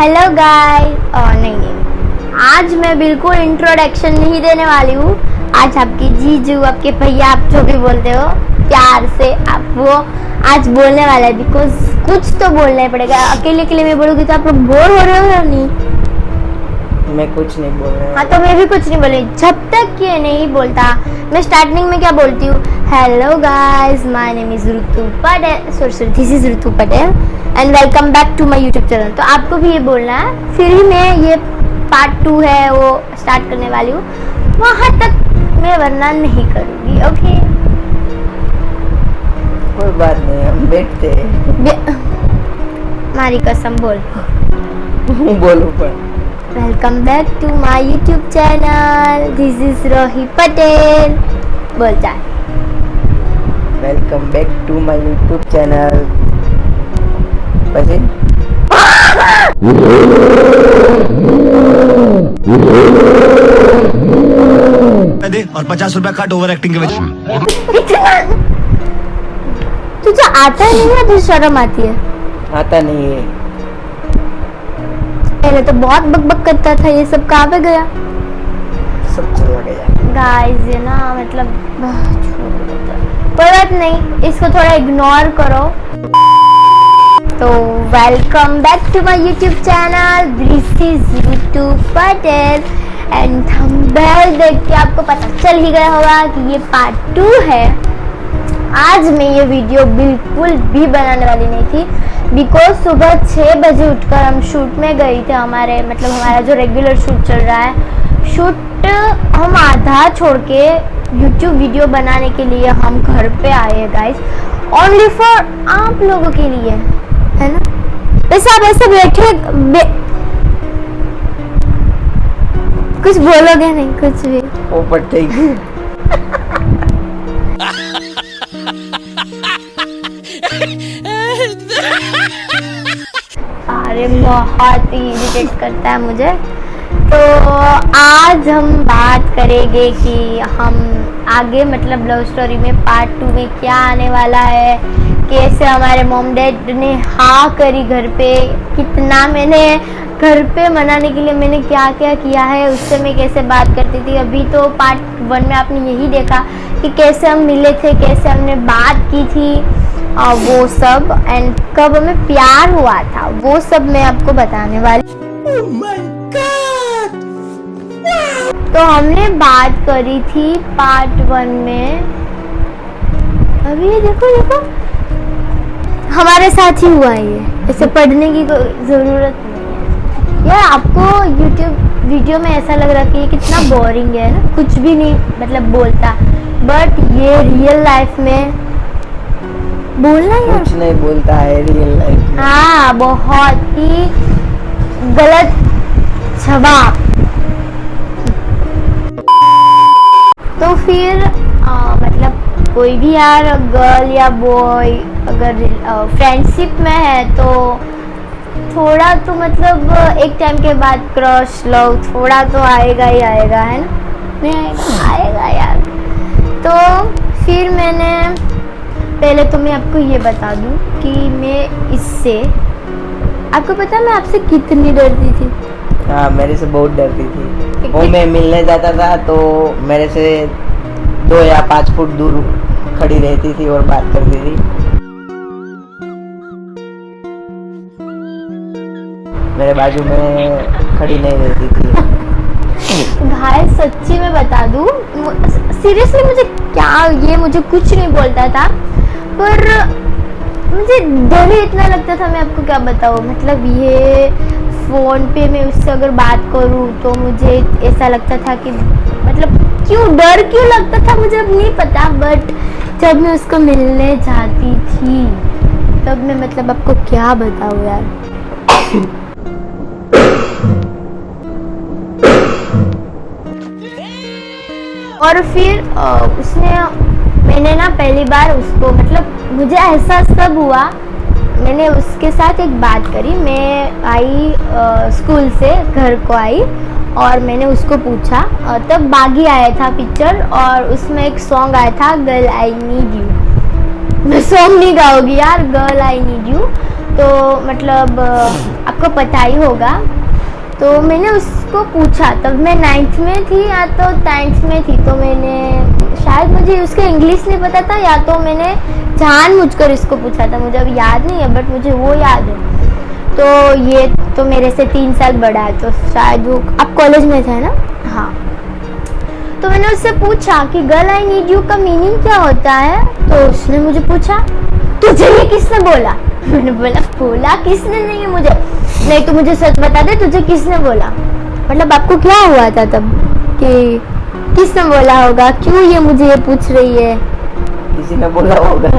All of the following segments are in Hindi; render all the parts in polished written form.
Hello guys. नहीं, आज मैं बिल्कुल इंट्रोडक्शन नहीं देने वाली हूँ। आज आपके जीजू, आपके भैया, आप जो भी बोलते हो प्यार से, आप वो आज बोलने वाला है। बिकॉज कुछ तो बोलना ही पड़ेगा। अकेले अकेले मैं बोलूँगी तो आप लोग बोर हो रहे हो या नहीं? मैं कुछ नहीं बोल रहा। हाँ, तो मैं भी कुछ नहीं बोली जब तक ये नहीं बोलता। मैं स्टार्टिंग में क्या बोलती हूँ? Hello guys, my name is Ritu Patel. Sorry, this is Ritu Patel and welcome back to my YouTube channel. तो आपको भी ये बोलना है। फिर ही मैं ये पार्ट 2 है वो स्टार्ट करने वाली हूँ। वहाँ तक मैं वरना नहीं करूँगी। ओके, कोई बात नहीं, हम बैठते हैं। मारी कसम बोल। बोलो पर। Welcome back to my YouTube channel. This is Rohi Patel. बोल जा। Welcome back to my YouTube channel. પછી दे और 50 रुपया काट ओवर एक्टिंग के वजह। तुझे आता नहीं है? तुझे शर्म आती है? आता नहीं है। पहले तो बहुत बकबक करता था, ये सब कहाँ पे गया? सब चला गया। गाइस ये ना मतलब कोई बात नहीं, इसको थोड़ा इग्नोर करो। तो welcome back to my YouTube channel. This is Ritu Patel and thumbnail देख के आपको पता चल ही गया होगा कि ये पार्ट 2 है। आज मैं ये वीडियो बिल्कुल भी बनाने वाली नहीं थी। बिकॉज सुबह 6 बजे उठकर हम शूट में गए थे। हमारा जो रेगुलर शूट चल रहा है, शूट हम आधा छोड़ के यूट्यूब वीडियो बनाने के लिए हम घर पे आए हैं गाइस। ओनली फॉर आप लोगों के लिए, है ना? वैसे आप ऐसे बैठे कुछ बोलोगे नहीं? कुछ भी वो पट्टे अरे बहुत ही इरिटेट करता है मुझे। तो आज हम बात करेंगे कि हम आगे मतलब लव स्टोरी में पार्ट 2 में क्या आने वाला है। कैसे हमारे मॉम डैड ने हाँ करी घर पे, कितना मैंने घर पे मनाने के लिए मैंने क्या क्या किया है, उससे मैं कैसे बात करती थी। अभी तो पार्ट 1 में आपने यही देखा कि कैसे हम मिले थे, कैसे हमने बात की थी, वो सब एंड कब हमें प्यार हुआ था, वो सब मैं आपको बताने वाली। Oh my God! तो हमने बात करी थी पार्ट 1 में। अभी ये देखो हमारे साथ ही हुआ है। ये ऐसे पढ़ने की कोई ज़रूरत नहीं है यार। आपको यूट्यूब वीडियो में ऐसा लग रहा है कि ये कितना बोरिंग है ना, कुछ भी नहीं मतलब बोलता। बट ये रियल लाइफ में बोलना यार कुछ नहीं बोलता है रियल लाइफ में। हाँ, बहुत ही गलत जवाब। तो फिर मतलब कोई भी यार गर्ल या बॉय अगर फ्रेंडशिप में है तो थोड़ा तो मतलब एक टाइम के बाद क्रश लव थोड़ा तो आएगा ही आएगा, है ना? नहीं आएगा यार। तो फिर मैंने पहले तो मैं आपको ये बता दूं कि मैं इससे, आपको पता है मैं आपसे कितनी डरती थी? हाँ, मेरे से बहुत डरती थी। वो मैं मिलने जाता था तो मेरे से 2 या 5 फुट दूर खड़ी रहती थी और बात करती थी। मेरे बाजू में खड़ी नहीं रहती थी। भाई सच्ची में बता दूं, सीरियसली मुझे कुछ नहीं बोलता था, पर मुझे डर ही इतना लगता था। मैं आपको क्या बताऊं, मतलब ये फ़ोन पे मैं उससे अगर बात करूं तो मुझे ऐसा लगता था कि मतलब क्यों लगता था मुझे अब नहीं पता। बट जब मैं उसको मिलने जाती थी तब मैं मतलब आपको क्या बताऊं यार। और फिर मैंने ना पहली बार उसको मतलब मुझे एहसास तब हुआ, मैंने उसके साथ एक बात करी। मैं आई स्कूल से घर को आई और मैंने उसको पूछा, तब बागी आया था पिक्चर और उसमें एक सॉन्ग आया था गर्ल आई नीड यू। मैं सॉन्ग नहीं गाऊंगी यार, गर्ल आई नीड यू। तो मतलब आपको पता ही होगा। तो मैंने उसको पूछा, तब मैं 9th में थी या तो 10th में थी, तो मैंने शायद मुझे उसका इंग्लिश नहीं पता था या तो मैंने जानबूझकर इसको पूछा था, मुझे अब याद नहीं है बट मुझे वो याद है। तो ये तो मेरे से 3 साल बड़ा है, तो शायद वो आप कॉलेज में थे ना? हाँ। तो मैंने उससे पूछा कि गर्ल आई नीड यू का मीनिंग क्या होता है। तो उसने मुझे पूछा तुझे ये किसने बोला? मैंने बोला किसने नहीं है मुझे, नहीं तो मुझे सच बता दे तुझे किसने बोला। मतलब आपको क्या हुआ था तब कि किसने बोला होगा, क्यों ये मुझे ये पूछ रही है? किसी ने बोला होगा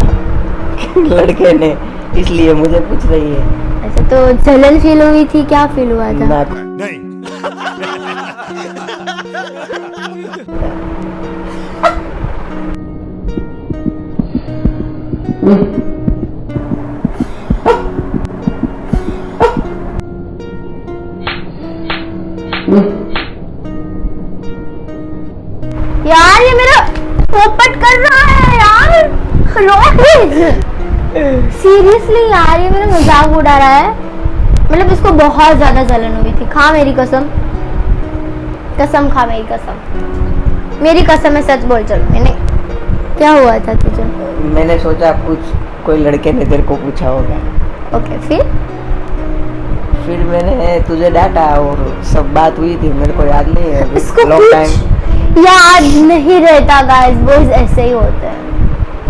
लड़के ने, इसलिए मुझे पूछ रही है। अच्छा, तो जलन फील हुई थी, क्या फील हुआ था? नहीं यार ये मेरा पोपट कर रहा है यार, सीरियसली यार ये मेरा मजाक उड़ा रहा है। मतलब इसको बहुत ज्यादा जलन हुई थी। खा मेरी कसम, कसम खा मेरी कसम, मेरी कसम है, सच बोल। चल मैंने क्या हुआ था तुझे? मैंने सोचा कुछ कोई लड़के ने तेरे को पूछा होगा। ओके, फिर मैंने तुझे डांटा और सब बात हुई थी, मेरे को याद नहीं है। इसको लॉन्ग कुछ याद नहीं रहता गाइस, बॉयज ऐसे ही होते हैं।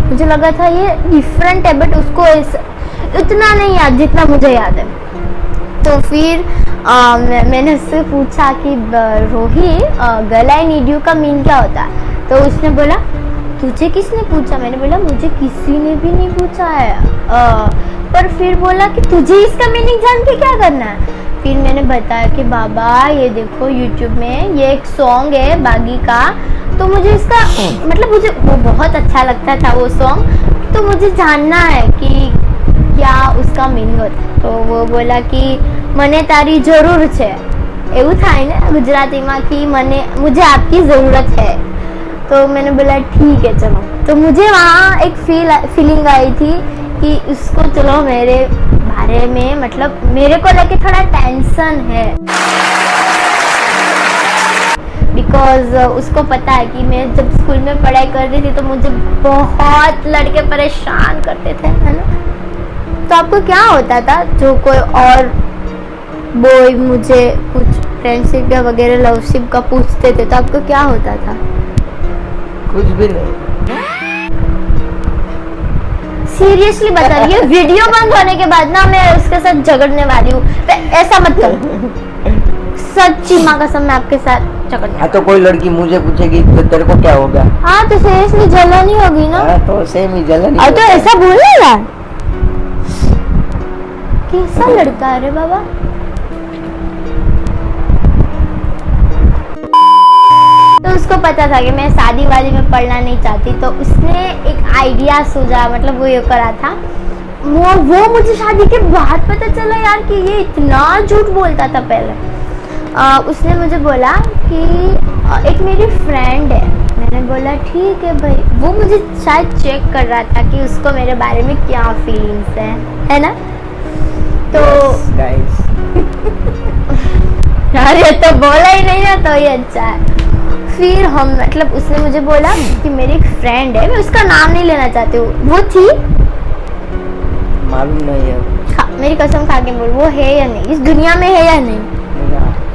मुझे लगा था ये डिफरेंट है बट उसको इतना नहीं याद जितना मुझे याद है। तो फिर मैंने उससे पूछा कि रोही गर्ल आई नीड यू का मीन क्या होता है? तो उसने बोला तुझे किसने पूछा? मैंने बोला मुझे किसी ने भी नहीं पूछा है। पर फिर बोला कि तुझे इसका मीनिंग जान के क्या करना है? फिर मैंने बताया कि बाबा ये देखो YouTube में ये एक सॉन्ग है बागी का, तो मुझे इसका मतलब मुझे वो बहुत अच्छा लगता था वो सॉन्ग, तो मुझे जानना है कि क्या उसका मीनिंग होता है। तो वो बोला कि मने तारी जरूर છે, એવું થાય ને ગુજરાતીમાં कि मुझे आपकी ज़रूरत है। तो मैंने बोला ठीक है चलो। तो मुझे वहाँ एक फीलिंग आई थी कि उसको चलो मेरे बारे में मतलब मेरे को लेके थोड़ा टेंशन है, बिकॉज उसको पता है कि मैं जब स्कूल में पढ़ाई कर रही थी तो मुझे बहुत लड़के परेशान करते थे, है ना। तो आपको क्या होता था जो कोई और बॉय मुझे कुछ फ्रेंडशिप या वगैरह लवशिप का पूछते थे तो आपको क्या होता था? कुछ भी नहीं। सीरियसली बता रही है, वीडियो बंद होने के बाद ना मैं उसके साथ झगड़ने वाली हूँ। ऐसा मत करो, सच्ची माँ कसम मैं आपके साथ झगड़ने। हाँ तो कोई लड़की मुझे पूछेगी तो तेरे को क्या होगा? हाँ तो सीरियसली जलन ही होगी ना। हाँ तो सेम ही जलन। और तो ऐसा बोलने यार, कैसा लड़का है रे बाबा। तो उसको पता था कि मैं शादी वादी में पढ़ना नहीं चाहती, तो उसने एक आइडिया सूझा, मतलब वो ये करा था। वो मुझे शादी के बाद पता चला यार कि ये इतना झूठ बोलता था पहले। उसने मुझे बोला कि एक मेरी फ्रेंड है। मैंने बोला ठीक है भाई। वो मुझे शायद चेक कर रहा था कि उसको मेरे बारे में क्या फीलिंग्स है ना। तो गाइस यार ये तो बोला ही नहीं ना, तो ये अच्छा है। फिर हम मतलब उसने मुझे बोला कि मेरी एक फ्रेंड है, मैं उसका नाम नहीं लेना चाहती हूँ, वो थी मालूम नहीं है। मेरी कसम खा के बोल, वो है या नहीं, इस दुनिया में है या नहीं?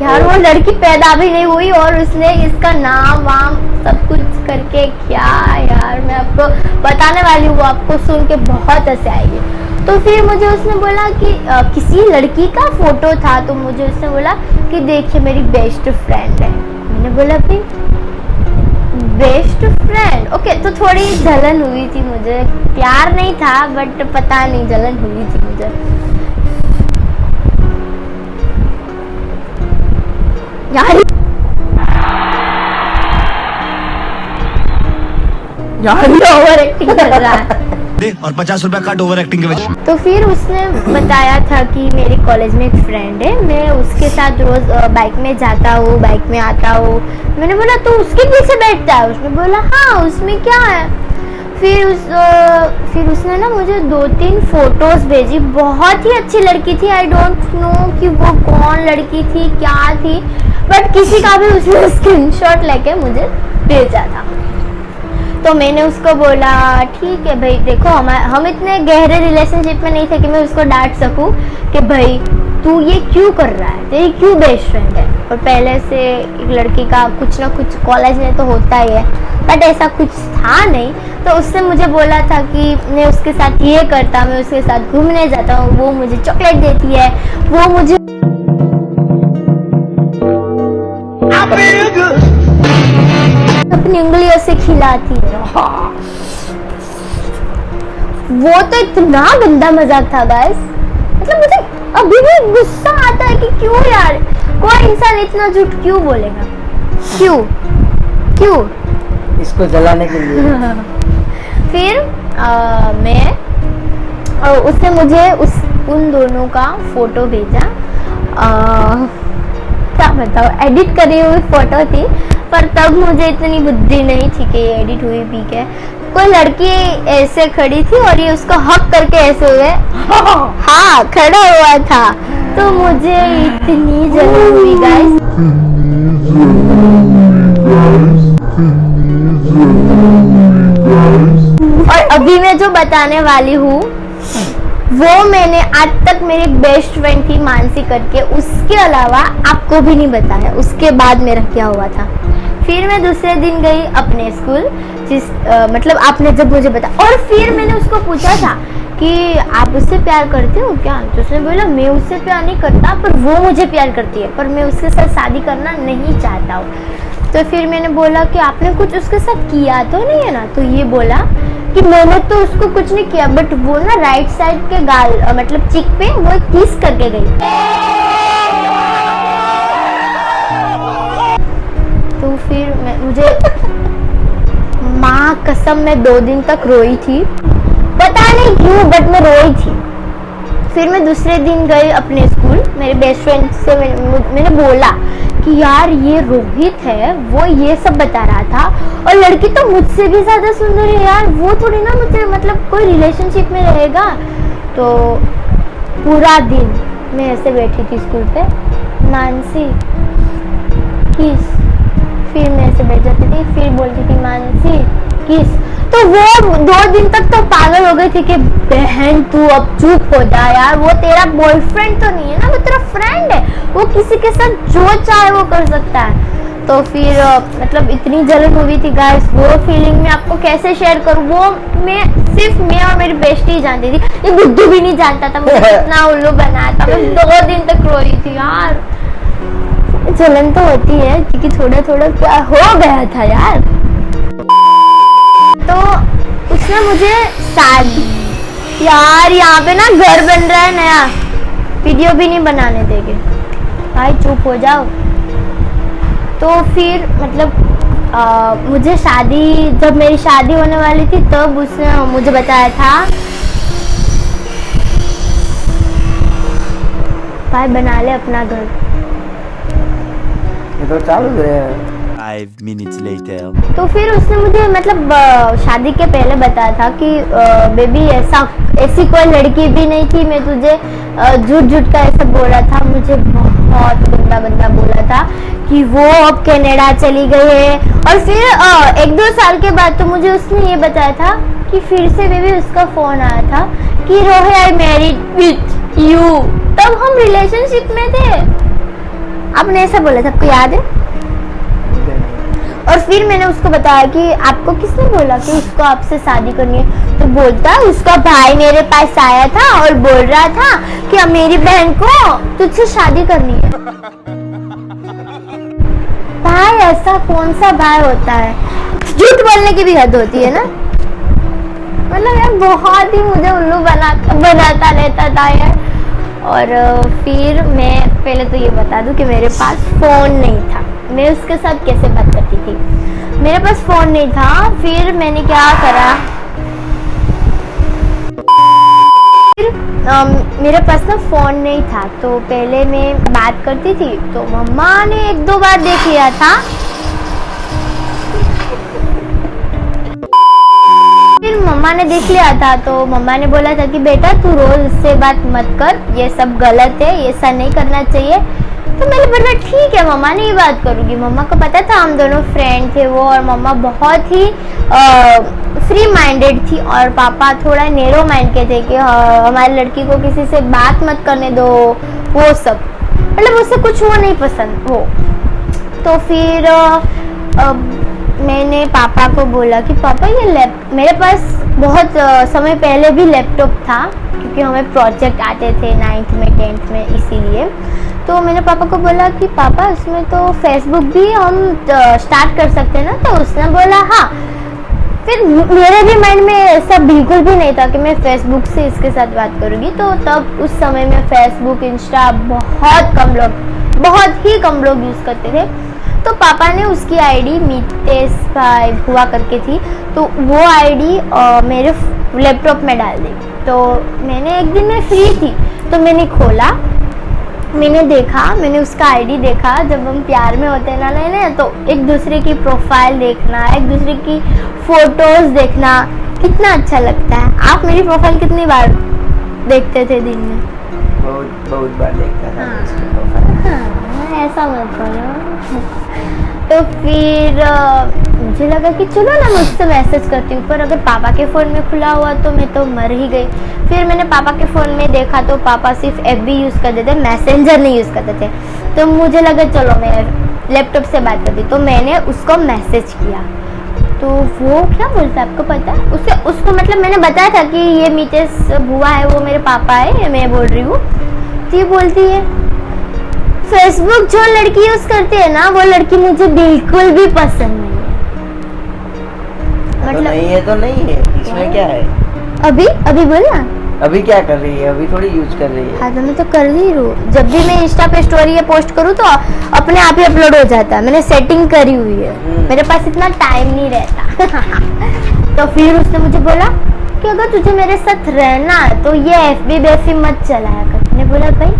यार वो लड़की पैदा भी नहीं हुई और उसने इसका नाम वाम सब कुछ करके क्या यार, मैं आपको बताने वाली हूँ, आपको सुन के बहुत हंसी आएगी। तो फिर मुझे उसने बोला कि किसी लड़की का फोटो था, तो मुझे उसने बोला कि देखिए मेरी बेस्ट फ्रेंड है। मैंने बोला फिर बेस्ट फ्रेंड, ओके। तो थोड़ी जलन हुई थी मुझे, प्यार नहीं था बट पता नहीं जलन हुई थी मुझे। यार ओवर एक्टिंग कर रहा है और 50 रुपया कट ओवर एक्टिंग के वजह। तो फिर उसने बताया था कि मेरे कॉलेज में एक फ्रेंड है, मैं उसके साथ रोज बाइक में जाता हूँ, बाइक में आता हूँ। मैंने बोला तो उसके पीछे बैठता है? उसने बोला हाँ, उसमें क्या है। फिर उसने ना मुझे 2-3 फोटोज भेजी। बहुत ही अच्छी लड़की थी। आई डोंट नो कि वो कौन लड़की थी, क्या थी, बट किसी का भी उसने स्क्रीनशॉट लेके मुझे भेजा था। तो मैंने उसको बोला ठीक है भाई, देखो हम इतने गहरे रिलेशनशिप में नहीं थे कि मैं उसको डांट सकूं कि भाई तू ये क्यों कर रहा है, तेरी क्यों बेस्ट फ्रेंड है। और पहले से एक लड़की का कुछ ना कुछ कॉलेज में तो होता ही है, बट ऐसा कुछ था नहीं। तो उसने मुझे बोला था कि मैं उसके साथ ये करता, मैं उसके साथ घूमने जाता हूँ, वो मुझे चॉकलेट देती है, वो मुझे अपनी उंगलियों से खिलाती है। वो तो इतना गंदा मजाक था गाइस। मतलब मुझे अभी भी गुस्सा आता है कि क्यों यार कोई इंसान इतना झूठ क्यों बोलेगा, क्यों इसको जलाने के लिए। फिर उसने मुझे उन दोनों का फोटो भेजा। क्या बताओ, एडिट करी हुई फोटो थी, पर तब मुझे इतनी बुद्धि नहीं थी कि ये एडिट हुई भी है। कोई लड़की ऐसे खड़ी थी और ये उसको हक करके ऐसे हुए हाँ खड़ा हुआ था। तो मुझे इतनी जलन हुई गाइस। और अभी मैं जो बताने वाली हूँ वो मैंने आज तक मेरी बेस्ट फ्रेंड थी मानसी करके, उसके अलावा आपको भी नहीं बताया। उसके बाद मेरा क्या हुआ था। फिर मैं दूसरे दिन गई अपने स्कूल, मतलब आपने जब मुझे बताया, और फिर मैंने उसको पूछा था कि आप उससे प्यार करते हो क्या। तो उसने बोला मैं उससे प्यार नहीं करता, पर वो मुझे प्यार करती है, पर मैं उसके साथ शादी करना नहीं चाहता हूँ। तो फिर मैंने बोला कि आपने कुछ उसके साथ किया तो नहीं है ना। तो ये बोला कि मैंने तो उसको कुछ नहीं किया, बट वो ना राइट साइड के गाल मतलब चिक पे वो किस करके गई। तो फिर मुझे माँ कसम मैं 2 दिन तक रोई थी, पता नहीं क्यों, बट मैं रोई थी। फिर मैं दूसरे दिन गई अपने स्कूल, मेरे बेस्ट फ्रेंड से मैंने बोला कि यार ये रोहित है, वो ये सब बता रहा था, और लड़की तो मुझसे भी ज्यादा सुंदर है यार, वो थोड़ी ना मुझे मतलब कोई रिलेशनशिप में रहेगा। तो पूरा दिन मैं ऐसे बैठी थी स्कूल पे, मानसी किस, फिर मैं ऐसे बैठ जाती थी, फिर बोलती थी मानसी किस। तो वो 2 दिन तक तो पागल हो गई थी कि बहन तू अब चुप हो जा यार, वो तेरा बॉयफ्रेंड तो नहीं है ना, वो तेरा फ्रेंड है, वो किसी के साथ जो चाहे वो कर सकता है। तो फिर मतलब इतनी जलन हुई थी गाइस, वो फीलिंग मैं आपको कैसे शेयर करूँ। वो सिर्फ मैं और मेरी बेस्टी ही जानती थी, ये गुड्डू भी नहीं जानता था मुझे कितना उल्लू बनाया था। मैं 2 दिन तक रो रही थी यार। जलन तो होती है क्योंकि थोड़ा थोड़ा क्या हो गया था यार। तो उसने मुझे शादी, यार यहाँ पे ना घर बन रहा है नया, वीडियो भी नहीं बनाने देंगे भाई, चुप हो जाओ। तो फिर मतलब मुझे शादी, जब मेरी शादी होने वाली थी तब उसने मुझे बताया था भाई बना ले अपना घर। ये तो चालू है। 5 minutes later. तो फिर उसने मुझे मतलब शादी के पहले बताया था कि बेबी ऐसी कोई लड़की भी नहीं थी, मैं तुझे झूठ का ऐसा बोला था। मुझे बहुत गंदा बोला था कि वो अब कनाडा चली गई है। और फिर 1-2 साल के बाद तो मुझे उसने ये बताया था कि फिर से बेबी उसका फोन आया था कि रोहे आई मैरिड विथ यू। तब हम रिलेशनशिप में थे, आपने ऐसा बोला था, आपको याद है। और फिर मैंने उसको बताया कि आपको किसने बोला कि उसको आपसे शादी करनी है। तो बोलता उसका भाई मेरे पास आया था और बोल रहा था कि अब मेरी बहन को तुझसे शादी करनी है। भाई ऐसा कौन सा भाई होता है, झूठ बोलने की भी हद होती है ना। मतलब यार बहुत ही मुझे उल्लू बनाता रहता था यार। और फिर मैं पहले तो ये बता दूं कि मेरे पास फोन नहीं था, मैं उसके साथ कैसे बात करती थी, मेरे पास फोन नहीं था। फिर मैंने क्या करा, मेरे पास ना फोन नहीं था, तो पहले मैं बात करती थी तो मम्मा ने 1-2 बार देख लिया था। फिर मम्मा ने देख लिया था, तो मम्मा ने बोला था कि बेटा तू रोज इससे बात मत कर, ये सब गलत है, ये ऐसा नहीं करना चाहिए। तो मैंने बोला ठीक है मम्मा, नहीं बात करूँगी। मम्मा को पता था हम दोनों फ्रेंड थे वो, और मम्मा बहुत ही फ्री माइंडेड थी और पापा थोड़ा नैरो माइंड के थे कि हमारी लड़की को किसी से बात मत करने दो, वो सब मतलब उससे कुछ वो नहीं पसंद हो। तो फिर मैंने पापा को बोला कि पापा ये मेरे पास बहुत समय पहले भी लैपटॉप था, क्योंकि हमें प्रोजेक्ट आते थे 9th में 10th में, इसीलिए। तो मैंने पापा को बोला कि पापा इसमें तो फेसबुक भी हम स्टार्ट कर सकते हैं ना। तो उसने बोला हाँ। फिर मेरे भी माइंड में ऐसा बिल्कुल भी नहीं था कि मैं फेसबुक से इसके साथ बात करूँगी। तो तब उस समय में फेसबुक इंस्टा बहुत ही कम लोग यूज़ करते थे। तो पापा ने उसकी आईडी मितेश भाई हुआ करके थी, तो वो आईडी मेरे लैपटॉप में डाल दी। तो मैंने एक दिन में फ्री थी तो मैंने खोला, मैंने देखा, मैंने उसका आईडी देखा। जब हम प्यार में होते हैं ना नए, तो एक दूसरे की प्रोफाइल देखना, एक दूसरे की फोटोज देखना कितना अच्छा लगता है। आप मेरी प्रोफाइल कितनी बार देखते थे दिन में? बहुत बार देखता था उसकी हाँ, प्रोफाइल। ऐसा मत बोलो। तो फिर मुझे लगा कि चलो ना मैं उससे मैसेज करती हूँ, पर अगर पापा के फ़ोन में खुला हुआ तो मैं तो मर ही गई। फिर मैंने पापा के फ़ोन में देखा तो पापा सिर्फ FB यूज़ करते थे, मैसेंजर नहीं यूज़ करते थे। तो मुझे लगा चलो मैं लैपटॉप से बात करती, तो मैंने उसको मैसेज किया। तो वो क्या बोलता है आपको पता है? उसको मतलब मैंने बताया था कि ये मितेश बुआ है, वो मेरे पापा है, मैं बोल रही हूँ। तो ये बोलती है फेसबुक जो लड़की यूज करती है ना, वो लड़की मुझे बिल्कुल भी पसंद नहीं है। मतलब नहीं है तो नहीं है, इसमें क्या है? अभी बोल ना, अभी क्या कर रही है? अभी थोड़ी यूज कर रही है। हाँ तो मैं तो कर ही हूँ। जब भी मैं इंस्टा पे स्टोरी या पोस्ट करूँ तो अपने आप ही अपलोड हो जाता है, मैंने सेटिंग करी हुई है, मेरे पास इतना टाइम नहीं रहता। तो फिर उसने मुझे बोला कि अगर तुझे मेरे साथ रहना है तो ये FB मत चलाया कर। मैंने बोला भाई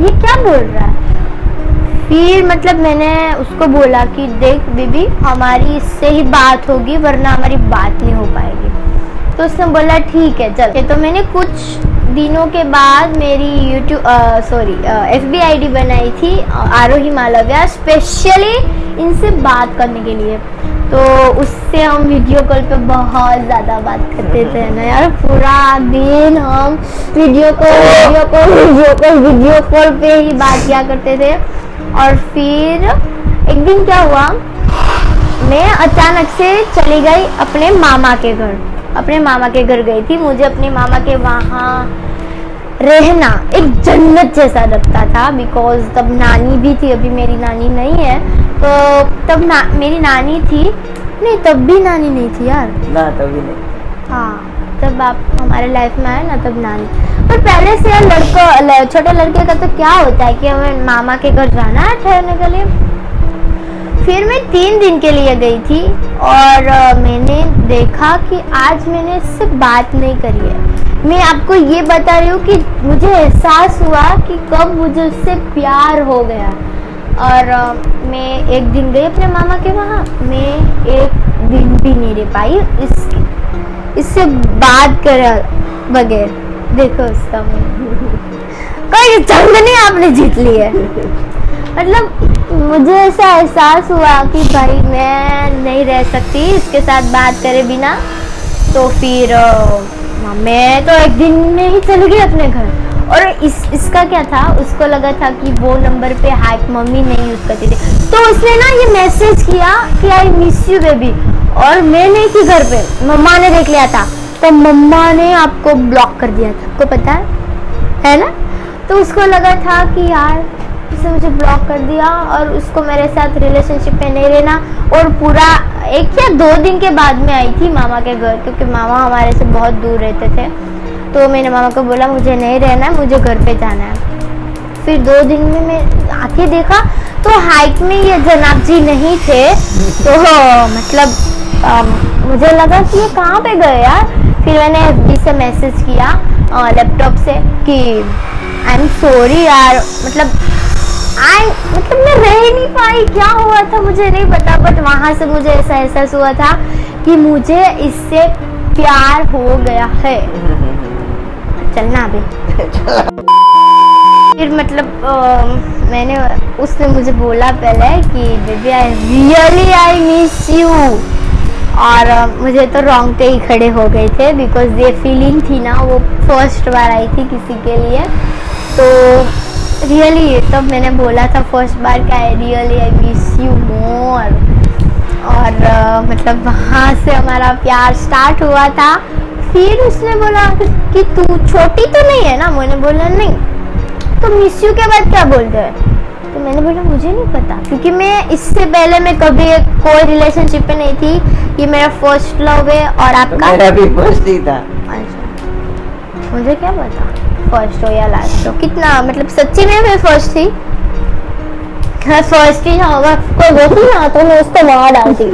ये क्या बोल रहा है? फिर मतलब मैंने उसको बोला कि देख बीबी, हमारी इससे ही बात होगी वरना हमारी बात नहीं हो पाएगी। तो उसने बोला ठीक है चल। तो मैंने कुछ दिनों के बाद मेरी FB आईडी बनाई थी आरोही मालव्या, स्पेशली इनसे बात करने के लिए। तो उससे हम वीडियो कॉल पे बहुत ज़्यादा बात करते थे ना यार, पूरा दिन हम वीडियो कॉल पे ही बात किया करते थे। और फिर एक दिन क्या हुआ, मैं अचानक से चली गई अपने मामा के घर गई थी। मुझे अपने मामा के वहाँ रहना एक जन्नत जैसा लगता था, बिकॉज तब नानी भी थी, अभी मेरी नानी नहीं है। तो तब मेरी नानी थी, नहीं तब भी नानी नहीं थी यार ना, तभी नहीं। हाँ तब आप हमारे लाइफ में आए ना तब नानी। पर पहले से छोटे लड़के का तो क्या होता है कि हमें मामा के घर जाना है ठहरने के लिए। फिर मैं 3 दिन के लिए गई थी और मैंने देखा कि आज मैंने इससे बात नहीं करी है। मैं आपको ये बता रही हूँ कि मुझे एहसास हुआ कि कब मुझे उससे प्यार हो गया। और मैं एक दिन गई अपने मामा के वहाँ, मैं एक दिन भी नहीं रह पाई इससे बात करे बगैर। देखो उसका कोई जंग नहीं आपने जीत ली है। मतलब मुझे ऐसा एहसास हुआ कि भाई मैं नहीं रह सकती इसके साथ बात करे बिना। तो फिर मैं तो एक दिन में ही चली गई अपने घर। और इसका क्या था, उसको लगा था कि वो नंबर पे हाइक मम्मी नहीं यूज़ करती थी, तो उसने ना ये मैसेज किया कि आई मिस यू बेबी। और मैं नहीं थी घर पे, मम्मा ने देख लिया था, तो मम्मा ने आपको ब्लॉक कर दिया था, आपको पता है ना। तो उसको लगा था कि यार उसने मुझे ब्लॉक कर दिया और उसको मेरे साथ रिलेशनशिप में नहीं रहना। और पूरा 1 या 2 दिन के बाद में आई थी मामा के घर, क्योंकि मामा हमारे से बहुत दूर रहते थे। तो मैंने मामा को बोला मुझे नहीं रहना है, मुझे घर पे जाना है। फिर 2 दिन में मैं आके देखा तो हाइक में ये जनाब जी नहीं थे। तो मतलब मुझे लगा कि ये कहाँ पे गए यार। फिर मैंने FB से मैसेज किया लैपटॉप से कि आई एम सॉरी यार, मतलब मैं रह ही नहीं पाई, क्या हुआ था मुझे नहीं पता। बट वहाँ से मुझे ऐसा एहसास हुआ था कि मुझे इससे प्यार हो गया है। चलना अभी। फिर मतलब मैंने उसने मुझे बोला पहले कि बेबी आई मिस यू, और मुझे तो रोंगटे ही खड़े हो गए थे बिकॉज ये फीलिंग थी ना, वो फर्स्ट बार आई थी किसी के लिए। तो रियली तब मैंने बोला था फर्स्ट बार क्या है, really I miss you more. और मतलब वहाँ से हमारा प्यार स्टार्ट हुआ था। फिर उसने बोला कि तू छोटी तो नहीं है ना, मैंने बोला नहीं। तो मिस यू के बाद क्या बोलते हैं, तो मैंने बोला मुझे नहीं पता, क्योंकि मैं इससे पहले मैं कभी कोई रिलेशनशिप में नहीं थी। ये मेरा फर्स्ट लव है। और आपका? मेरा भी फर्स्ट ही था। अच्छा, मुझे क्या पता फर्स्ट हो या लास्ट हो। कितना मतलब सच्ची में मैं फर्स्ट थी? हाँ फर्स्ट ही होगा। कोई बोलती ना तो मैं उसको मार डालती।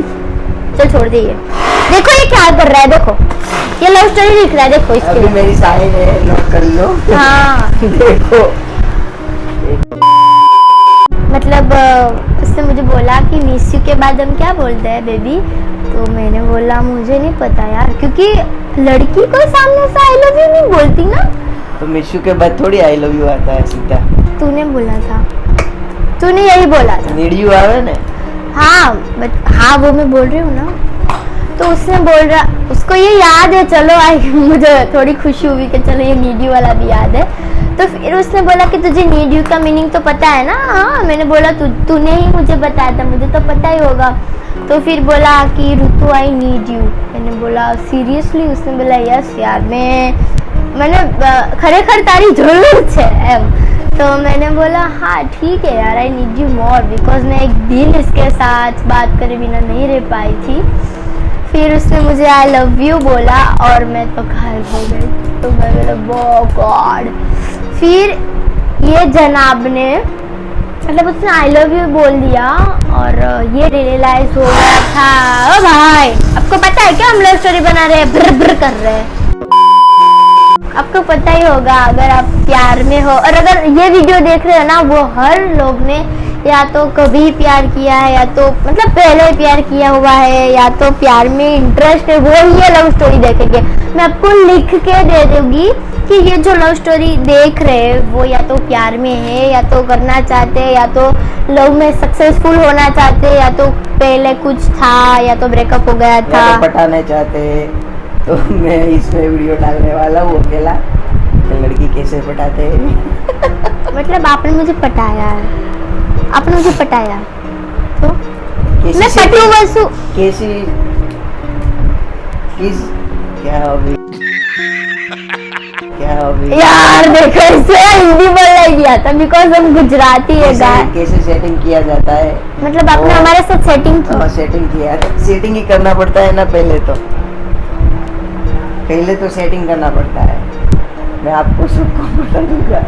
चल छोड़ दीजिए। देखो ये क्या कर रहा है, देखो ये लव स्टोरी लिख रहा है, देखो इसके। अभी मेरी साइन है, नोट कर लो। हाँ देखो मतलब उसने मुझे बोला कि मिस यू के बाद हम क्या बोलते हैं बेबी, तो मैंने बोला मुझे नहीं पता यार, क्योंकि लड़की को सामने से आई लव यू नहीं बोलती ना। तो मिस यू के बाद थोड़ी आई लव यू आता है सीधा। तूने बोला था, तूने यही बोला था। नीड यू आवे ना। हाँ हाँ वो मैं बोल रही हूँ ना। तो उसने बोल रहा, उसको ये याद है। चलो आई मुझे थोड़ी खुशी हुई कि चलो ये नीड यू वाला भी याद है। तो फिर उसने बोला कि तुझे नीड यू का मीनिंग तो पता है ना। हाँ मैंने बोला तूने ही मुझे बताया था, मुझे तो पता ही होगा। तो फिर बोला कि ऋतु आई नीड यू। मैंने बोला सीरियसली? उसने बोला यस यार, मैंने खरेखर तारी जरूरत है एम। तो मैंने बोला हाँ ठीक है यार, I need you more, because मैं एक दिन इसके साथ बात करे बिना नहीं रह पाई थी। फिर उसने मुझे आई लव यू बोला और मैं तो घायल हो गई। तो मैं बोला ओह गॉड। फिर ये जनाब ने मतलब उसने आई लव यू बोल दिया और ये रियलाइज हो गया था। ओ भाई आपको पता है क्या हम लव स्टोरी बना रहे हैं, ब्र ब्र कर रहे हैं। आपको पता ही होगा अगर आप प्यार में हो, और अगर ये वीडियो देख रहे हो ना, वो हर लोग ने या तो कभी प्यार किया है, या तो मतलब पहले प्यार किया हुआ है, या तो प्यार में इंटरेस्ट है, वो ये लव स्टोरी देखेंगे। मैं आपको लिख के दे दूंगी कि ये जो लव स्टोरी देख रहे हैं वो या तो प्यार में है, या तो करना चाहते हैं, या तो लव में सक्सेसफुल होना चाहते हैं, या तो पहले कुछ था, या तो ब्रेकअप हो गया था, या तो पटाना चाहते। तो मैं इसमें वीडियो डालने वाला हूँ अकेला, लड़की कैसे पटाते हैं। मतलब आपने मुझे पटाया है, आपने मुझे पटाया तो मैं पटू बसू कैसी किस क्या अभी यार देखो इसे हिंदी बोलना ही दिया था बिकॉज हम गुजराती है गाय। कैसे सेटिंग किया जाता है, मतलब आपने हमारे साथ सेटिंग की? सेटिंग किया, सेटिंग ही करना पड़ता है ना पहले तो सेटिंग करना पड़ता है। मैं आपको सबको बता दूंगा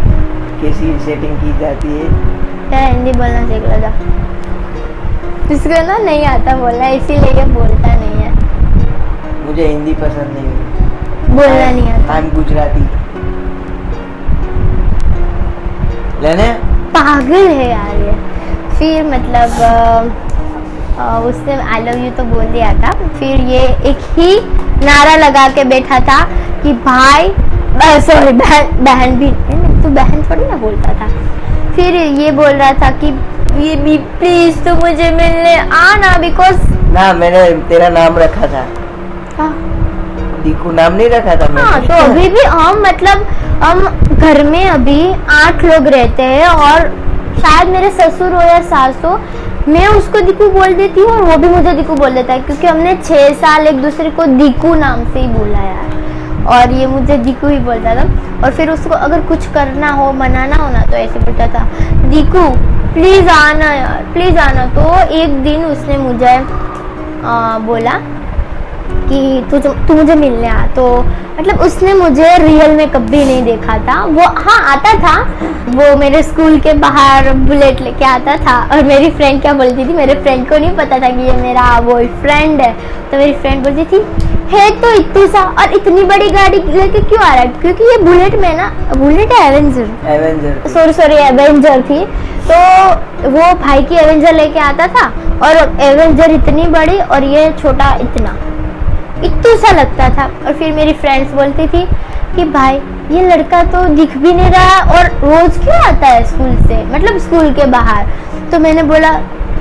कैसी सेटिंग की जाती है। क्या हिंदी बोलना सीख लो जा, इसको ना नहीं आता बोलना, इसीलिए ये बोलता नहीं है। मुझे हिंदी पसंद नहीं है, बोलना नहीं आता। I am Gujarati. लेने पागल है यार ये। फिर मतलब उसने आई लव यू तो बोल दिया था। फिर ये एक ही नारा लगा के बैठा था कि भाई सॉरी बहन भी, तो बहन थोड़ी ना बोलता था। फिर ये बोल रहा था कि ये भी प्लीज तो मुझे मिलने आना, बिकॉज ना मैंने तेरा नाम रखा था। हाँ दीकू नाम नहीं रखा था मैंने। हाँ, तो अभी भी हम मतलब हम घर में अभी 8 लोग रहते हैं और शायद मेरे ससुर हो या सास हो, मैं उसको दीकू बोल देती हूँ और वो भी मुझे दीकू बोल देता है, क्योंकि हमने 6 साल एक दूसरे को दीकू नाम से ही बोला यार, और ये मुझे दीकू ही बोलता था। और फिर उसको अगर कुछ करना हो, मनाना हो ना, तो ऐसे बोलता था दीकू प्लीज आना यार, प्लीज आना। तो एक दिन उसने मुझे बोला कि तू मुझे मिलने आ। तो मतलब उसने मुझे रियल में कभी नहीं देखा था। वो हाँ आता था, वो मेरे स्कूल के बाहर बुलेट लेके आता था, और मेरी फ्रेंड क्या बोलती थी, मेरे फ्रेंड को नहीं पता था कि ये मेरा बॉयफ्रेंड है, तो मेरी फ्रेंड बोलती थी है तो इतनी सा और इतनी बड़ी गाड़ी लेके क्यों आ रहा है, क्योंकि ये बुलेट में ना, बुलेट है एवेंजर सॉरी एवेंजर थी, तो वो भाई की एवेंजर लेके आता था, और एवेंजर इतनी बड़ी और ये छोटा इतना, इतना सा लगता था। और फिर मेरी फ्रेंड्स बोलती थी कि भाई ये लड़का तो दिख भी नहीं रहा और रोज क्यों आता है स्कूल से, मतलब स्कूल के बाहर। तो मैंने बोला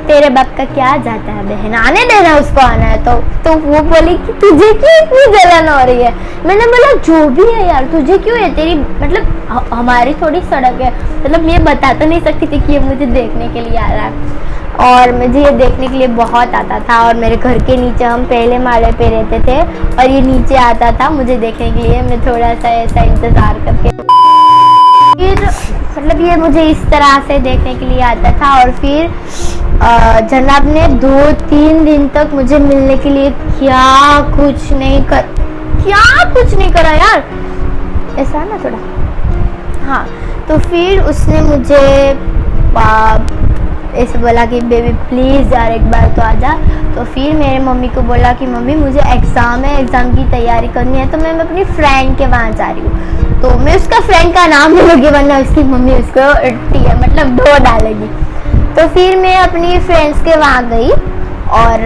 तेरे बाप का क्या जाता है बहन, आने देना उसको आना है तो वो बोली कि तुझे क्यों इतनी जलन हो रही है। मैंने बोला जो भी है यार, तुझे क्यों है, तेरी मतलब हमारी थोड़ी सड़क है, मतलब ये बता तो नहीं सकती थी कि ये मुझे देखने के लिए आ रहा है। और मुझे ये देखने के लिए बहुत आता था। और मेरे घर के नीचे, हम पहले माले पे रहते थे और ये नीचे आता था मुझे देखने के लिए। मैं थोड़ा सा ऐसा इंतजार करके, फिर मतलब ये मुझे इस तरह से देखने के लिए आता था। और फिर जनाब ने 2-3 दिन तक मुझे मिलने के लिए क्या कुछ नहीं करा यार, ऐसा ना थोड़ा। हाँ, तो फिर उसने मुझे ऐसे बोला कि बेबी प्लीज़ यार एक बार तो आजा। तो फिर मेरे मम्मी को बोला कि मम्मी मुझे एग्ज़ाम है, एग्ज़ाम की तैयारी करनी है, तो मैं अपनी फ्रेंड के वहाँ जा रही हूँ। तो मैं उसका फ्रेंड का नाम नहीं लूँगी वरना उसकी मम्मी उसको मतलब धो डालेगी। तो फिर मैं अपनी फ्रेंड्स के वहाँ गई और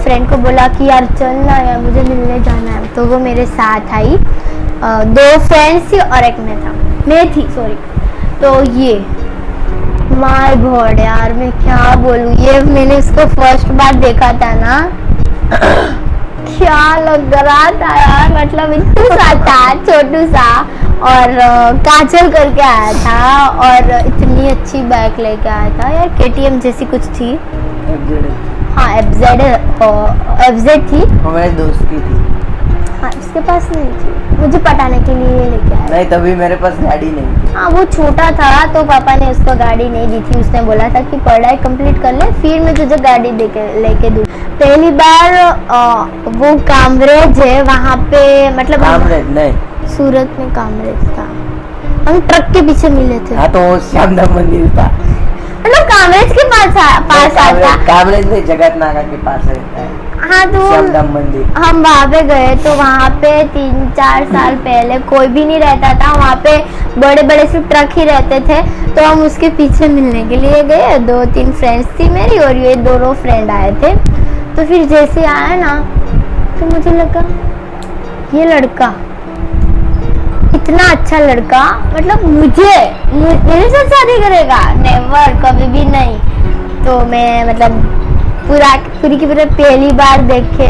फ्रेंड को बोला कि यार चल ना यार मुझे मिलने जाना है। तो वो मेरे साथ आई। 2 फ्रेंड्स थी और एक मैं थी सॉरी। तो ये माय गॉड यार मैं क्या बोलूँ, ये मैंने इसको फर्स्ट बार देखा था ना क्या लग रहा था यार, मतलब इतना सा था, छोटू सा, और काजल करके आया था और इतनी अच्छी बाइक लेके आया था यार, KTM जैसी कुछ थी। हाँ FZ थी, हमारे दोस्त की थी। हाँ उसके पास नहीं थी, मुझे पटाने के लिए लेके आया। नहीं तभी मेरे पास गाड़ी नहीं थी। हाँ वो छोटा था तो पापा ने उसको गाड़ी नहीं दी थी, उसने बोला था कि पढ़ाई कंप्लीट कर ले फिर मैं तुझे गाड़ी लेके दूँ। पहली बार वो कामरेज है वहाँ पे, मतलब कामरेज नहीं, सूरत में कामरेज था, हम ट्रक के पीछे मिले थे। हाँ तो वो श्यामधाम मंदिर था, मतलब कामरेज के पास आता। कामरेज में जगत नाका के पास रहता है। हाँ तो श्यामधाम मंदिर, हम वहाँ पे गए तो वहाँ पे 3-4 साल पहले कोई भी नहीं रहता था वहाँ पे, बड़े बड़े से ट्रक ही रहते थे। तो हम उसके पीछे मिलने के लिए गए, 2-3 फ्रेंड्स थी मेरी और ये 2 फ्रेंड आए थे। तो फिर जैसे आया ना तो मुझे लगा ये लड़का इतना अच्छा लड़का, मतलब मेरे साथ शादी करेगा, नेवर, कभी भी नहीं। तो मैं मतलब पूरी की पूरी पहली बार देखे,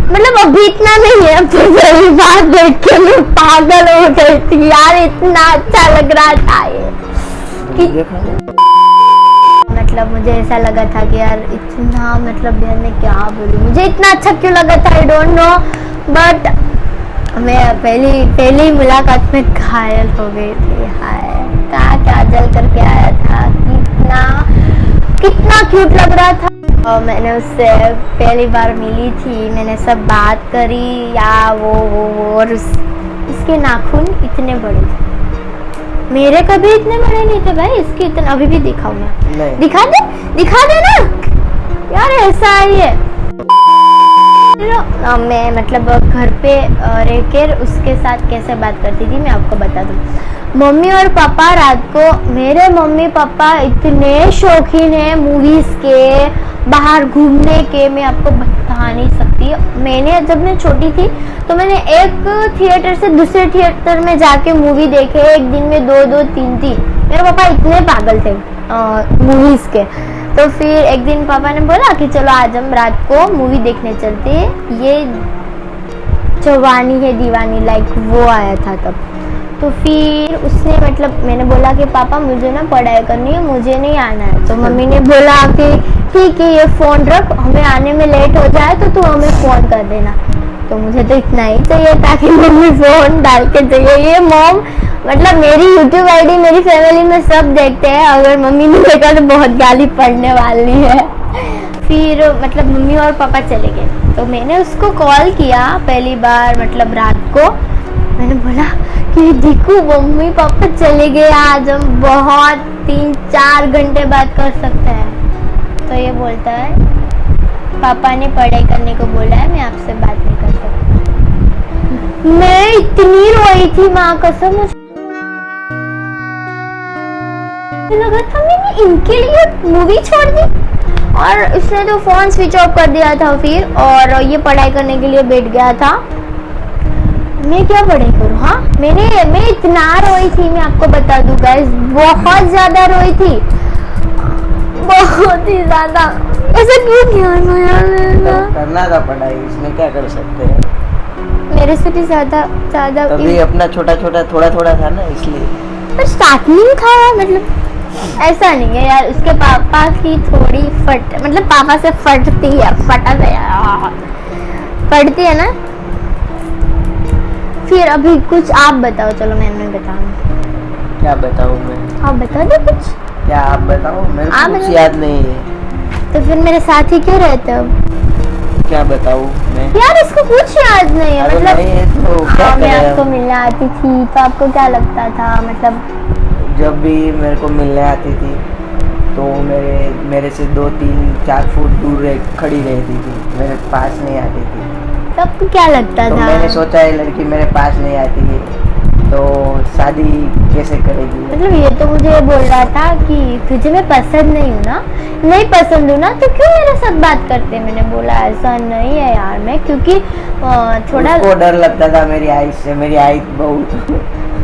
मतलब अभी इतना नहीं है, पहली बार देख के मैं पागल हो गई थी यार, इतना अच्छा लग रहा था ये मतलब मुझे ऐसा लगा था कि यार इतना, मतलब यार मैं क्या बोलूं, मुझे इतना अच्छा क्यों लगा था आई डोंट नो, बट मैं पहली मुलाकात में घायल हो गई थी। हाय क्या जल करके आया था, कितना क्यूट लग रहा था। और मैंने उससे पहली बार मिली थी, मैंने सब बात करी या वो और इसके नाखून इतने बड़े थे, मेरे कभी इतने बड़े नहीं थे भाई, इसके इतने। अभी भी दिखाऊं मैं, दिखा दे ना यार, ऐसा ही है। मैं मतलब घर पे रहकर उसके साथ कैसे बात करती थी मैं आपको बता दूं। मम्मी और पापा रात को, मेरे मम्मी पापा इतने शौकीन हैं मूवीज के, बाहर घूमने के, मैं आपको बता नहीं सकती। जब मैं छोटी थी तो मैंने एक थिएटर से दूसरे थिएटर में जाके मूवी देखे, एक दिन में 2-2, 3-3। मेरे पापा इतने पागल थे मूवीज के। तो फिर एक दिन पापा ने बोला कि चलो आज हम रात को मूवी देखने चलते हैं, ये जवानी है दीवानी लाइक वो आया था तब। तो फिर उसने मतलब मैंने बोला कि पापा मुझे ना पढ़ाई करनी है, मुझे नहीं आना है। तो मम्मी ने बोला कि ठीक है ये फ़ोन रख, हमें आने में लेट हो जाए तो तू हमें फ़ोन कर देना। तो मुझे तो इतना ही चाहिए था कि मम्मी फ़ोन डाल के चाहिए। ये मॉम मतलब मेरी YouTube ID मेरी फैमिली में सब देखते हैं, अगर मम्मी ने देखा तो बहुत गाली पड़ने वाली है। फिर मतलब मम्मी और पापा चले गए तो मैंने उसको कॉल किया पहली बार, मतलब रात को मैंने बोला कि देखो मम्मी पापा चले गए, आज हम बहुत 3-4 घंटे बात कर सकते हैं। तो ये बोलता है पापा ने पढ़ाई करने को बोला है, मैं आपसे बात नहीं कर सकती। मैं इतनी रोई थी माँ कसम, मुझे लगा था मैंने इनके लिए मूवी छोड़ दी। और उसने तो फोन स्विच ऑफ कर दिया था फिर, और ये पढ़ाई करने के लिए बैठ गया था। मैं क्या पढ़ाई करूँ? हाँ, मैं इतना रोई थी, मैं आपको बता दूं गाइस, बहुत ज्यादा रोई थी, बहुत ही ज्यादा। ऐसा क्यों किया यार? करना था पढ़ाई, इसमें क्या कर सकते हैं। मेरे से भी ज्यादा तभी अपना छोटा थोड़ा था ना, इसलिए। पर स्टार्टिंग था मतलब ऐसा नहीं है यार, उसके पापा की थोड़ी मतलब पापा से फटती है, पड़ती है ना। फिर अभी कुछ आप बताओ, चलो मैं बताऊँ। क्या बताऊँ मैं? आप बता दो कुछ। क्या आप बताओ? मेरे को कुछ याद नहीं है। तो फिर मेरे साथ ही क्यों रहते हो? क्या बताऊँ मैं? यार इसको कुछ याद नहीं है मतलब। नहीं है तो क्या मैं करें आपको हम? मिलने आती थी तो आपको क्या लगता था? मतलब जब भी मेरे को मिलने आती थी तो मेरे से 2-3-4 फुट दूर खड़ी रहती थी, मेरे पास नहीं आती थी। तब तो क्या लगता तो था? मैंने सोचा ये लड़की मेरे पास नहीं आती है तो शादी कैसे करेगी। मतलब ये तो मुझे बोल रहा था कि तुझे मैं पसंद नहीं हूँ ना, नहीं पसंद हूँ ना, तो क्यों मेरे साथ बात करते? मैंने बोला ऐसा नहीं है यार, मैं क्योंकि थोड़ा उसको डर लगता था मेरी आई से, मेरी आई बहुत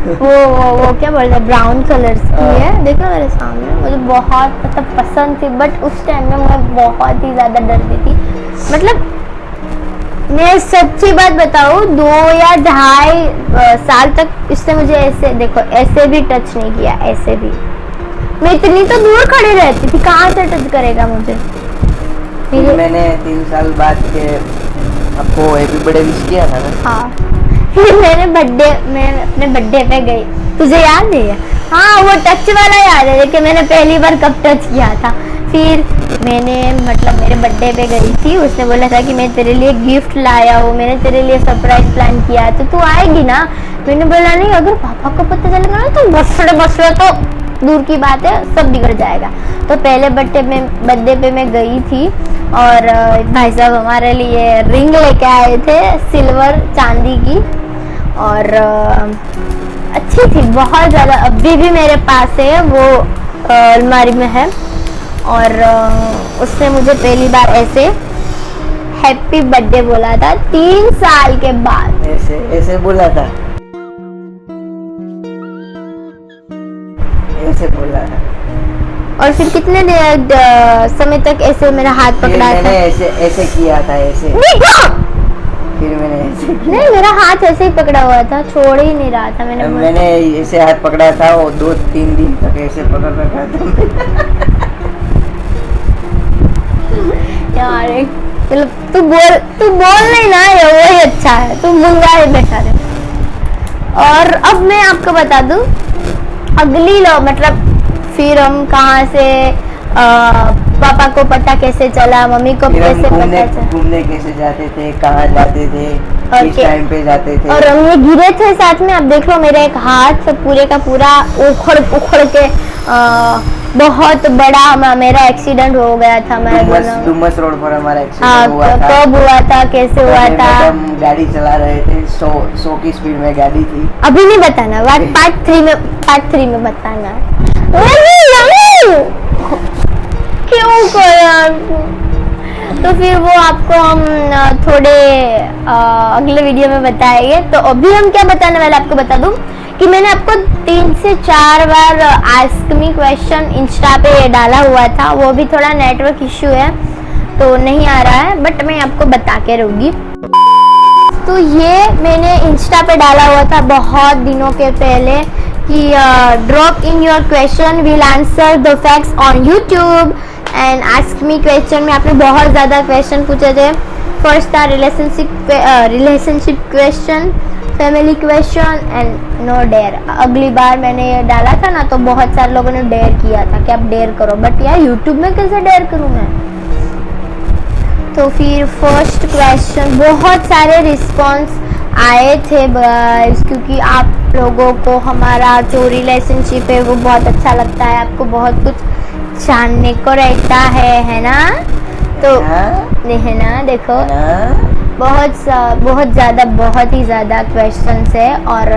वो क्या बोलते हैं, ब्राउन कलर की है, देखो मेरे सामने, मुझे बहुत मतलब पसंद थी। बट उस टाइम में मैं बहुत ही ज्यादा डरती थी। मतलब मैं सच्ची बात बताऊँ, 2 या 2.5 साल तक इसने मुझे ऐसे देखो, ऐसे भी टच नहीं किया, ऐसे भी। मैं इतनी तो दूर खड़ी रहती थी, कहाँ से टच करेगा मुझे? फिर मैंने 3 साल बाद के आपको हैप्पी बर्थडे विश किया था ना। हाँ, फिर मैं अपने बर्थडे पे गई, तुझे याद नहीं है? हाँ, वो टच वाला याद है, लेकिन मैंने पहली बार कब टच किया था। फिर मैंने मतलब मेरे बर्थडे पे गई थी, उसने बोला था कि मैं तेरे लिए गिफ्ट लाया हूँ, मैंने तेरे लिए सरप्राइज प्लान किया है, तो तू आएगी ना? मैंने बोला नहीं, अगर पापा को पता चलेगा ना तो बस तो दूर की बात है, सब बिगड़ जाएगा। तो पहले बर्थडे पे मैं गई थी, और भाई साहब हमारे लिए रिंग लेके आए थे, सिल्वर चांदी की, और अच्छी थी बहुत ज़्यादा, अभी भी मेरे पास है वो, अलमारी में है। और उसने मुझे पहली बार ऐसे हैप्पी बर्थडे बोला था 3 साल के बाद। ऐसे बोला था, ऐसे बोला था। और फिर कितने समय तक ऐसे मेरा हाथ पकड़ा था। मैंने ऐसे किया था, ऐसे। फिर मैंने ऐसे नहीं, मेरा हाथ ऐसे ही पकड़ा हुआ था, छोड़ ही नहीं रहा था। मैंने ऐसे हाथ पकड़ा था, वो 2-3 दिन तक ऐसे पकड़ रखा था। यार मतलब तू बोल नहीं ना, ये वही अच्छा है, तू मुंगा है बैठा रहे। और अब मैं आपको बता दूं अगली मतलब फिर हम कहाँ से पापा को पता कैसे चला, मम्मी को कैसे पता चला, घूमने कैसे जाते थे, कहाँ जाते थे, किस टाइम पे जाते थे। और हम ये गिरे थे साथ में। आप देख लो मेरा एक हाथ पूरे का पूरा उखड़ के बहुत बड़ा मेरा एक्सीडेंट हो गया था। मैं डुमस रोड पर हमारा एक्सीडेंट हुआ था। कब हुआ था, कैसे हुआ था? हम गाड़ी चला रहे थे, 100 की स्पीड में गाड़ी थी। अभी नहीं बताना, पार्ट 3 में बताना। क्यों यार? तो फिर वो आपको हम थोड़े अगले वीडियो में बताएंगे। तो अभी हम क्या बताने वाले आपको बता दूं कि मैंने आपको 3 से 4 बार आस्क मी क्वेश्चन इंस्टा पे डाला हुआ था, वो भी थोड़ा नेटवर्क इश्यू है तो नहीं आ रहा है, बट मैं आपको बता के रहूँगी। तो ये मैंने इंस्टा पे डाला हुआ था बहुत दिनों के पहले कि drop in your question, will answer the facts on YouTube and ask me question में आपने बहुत ज़्यादा क्वेश्चन पूछे थे। फर्स्ट था relationship question, family question and no dare. अगली बार मैंने ये डाला था ना तो बहुत सारे लोगों ने डेयर किया था कि आप डेयर करो, बट यार यूट्यूब में कैसे डेयर करूँ मैं? तो फिर फर्स्ट क्वेश्चन बहुत सारे रिस्पॉन्स आए थे गाइस, क्योंकि आप लोगों को हमारा जो रिलेशनशिप है वो बहुत अच्छा लगता है, आपको बहुत कुछ जानने को रहता है ना? तो है ना, देखो बहुत ही ज़्यादा क्वेश्चंस है और